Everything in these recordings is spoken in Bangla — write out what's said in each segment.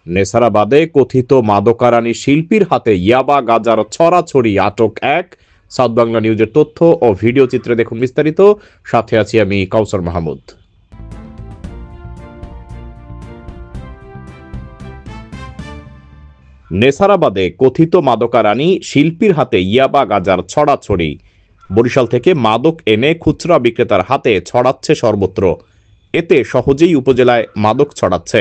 নেসারাবাদে কথিত মাদকারানি শিল্পীর হাতে ইয়াবা গাজার ছড়াছড়ি, আটক এক। সাউথ বাংলা নিউজের তথ্য ও ভিডিও চিত্রে দেখুন বিস্তারিত। সাথে আছি আমি কাউসার মাহমুদ। নেসারাবাদে কথিত মাদকারানি শিল্পীর হাতে ইয়াবা গাজার ছড়াছড়ি। বরিশাল থেকে মাদক এনে খুচরা বিক্রেতার হাতে ছড়াচ্ছে সর্বত্র। এতে সহজেই উপজেলায় মাদক ছড়াচ্ছে।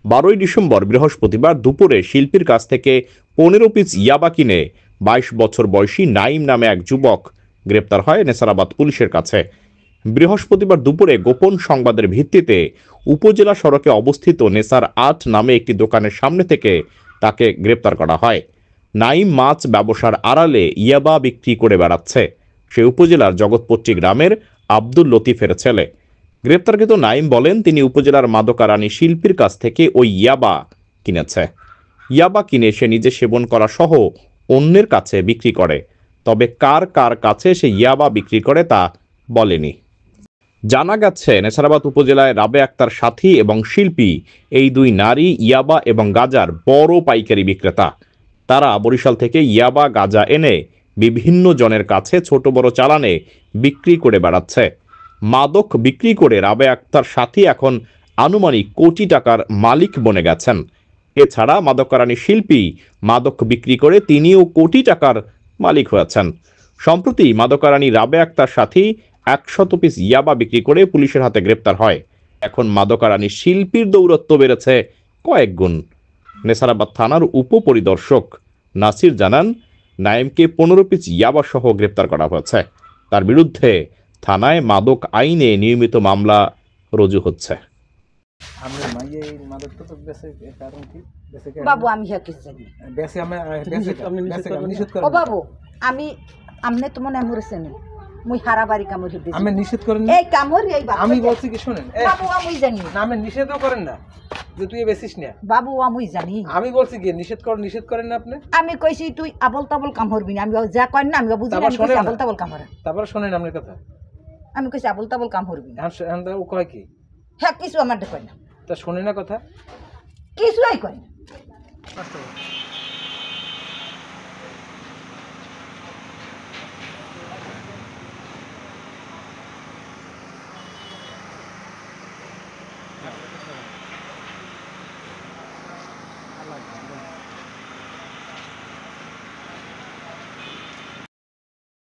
12ই ডিসেম্বর বৃহস্পতিবার দুপুরে শিল্পীর কাছ থেকে 15 পিস ইয়াবা কিনে 22 বছর বয়সী নাইম নামে এক যুবক গ্রেপ্তার হয় নেসারাবাদ পুলিশের কাছে। বৃহস্পতিবার দুপুরে গোপন সংবাদের ভিত্তিতে উপজেলা সড়কে অবস্থিত নেসার 8 নামে একটি দোকানের সামনে থেকে তাকে গ্রেপ্তার করা হয়। নাইম মাছ ব্যবসার আড়ালে ইয়াবা বিক্রি করে বেড়াচ্ছে। সে উপজেলার জগৎপট্টি গ্রামের আব্দুল লতিফের ছেলে। গ্রেপ্তারকৃত নাইম বলেন, তিনি উপজেলার মাদকারানি শিল্পীর কাছ থেকে ওই ইয়াবা কিনেছে। ইয়াবা কিনে সে নিজে সেবন করা সহ অন্যের কাছে বিক্রি করে, তবে কার কার কাছে সে ইয়াবা বিক্রি করে তা বলেনি। জানা গেছে, নেসারাবাদ উপজেলায় রাবে আক্তার সাথী এবং শিল্পী এই দুই নারী ইয়াবা এবং গাজার বড় পাইকারি বিক্রেতা। তারা বরিশাল থেকে ইয়াবা গাজা এনে বিভিন্ন জনের কাছে ছোট বড় চালানে বিক্রি করে বেড়াচ্ছে। মাদক বিক্রি করে রাবে আক্তার সাথী এখন আনুমানিক কোটি টাকার মালিক বনে গেছেন। এছাড়া মাদকারানি শিল্পী মাদক বিক্রি করে তিনিও কোটি টাকার মালিক হয়েছেন। সম্প্রতি মাদকারানি রাবে আক্তার সাথী 100 পিস ইয়াবা বিক্রি করে পুলিশের হাতে গ্রেপ্তার হয়। এখন মাদকারানি শিল্পীর দৌরত্ব বেড়েছে কয়েক গুণ। নেসারাবাদ থানার উপপরিদর্শক নাসির জানান, নাইমকে 15 পিস ইয়াবা সহ গ্রেপ্তার করা হয়েছে। তার বিরুদ্ধে থানায় মাদক আইনে নিয়মিত মামলা রুজু হচ্ছে। বাবু আমি বাবু আমি আমনে তো মনে মরেছেন মুই হারা বাড়ি কামড় হিবে আমি নিষেধ করেন এই কামড় এই আমি বলছি কি শুনেন বাবু আমি জানি না, আমি নিষেধও করেন না যে তুই বেশিস না বাবু আমি জানি। আমি বলছি কি নিষেধ করেন না আপনি। আমি কইছি তুই আবল তাবল কামড়বি না, আমি যা কই না আমি বুঝি না আবল তাবল কামড়। তারপর শুনেন আপনার কথা, আমি কইছি আবল তাবল কামড়বি না। হ্যাঁ ও কয় কি? হ্যাঁ কিছু আমার কই না, তা শুনে না কথা কিছুই কই না।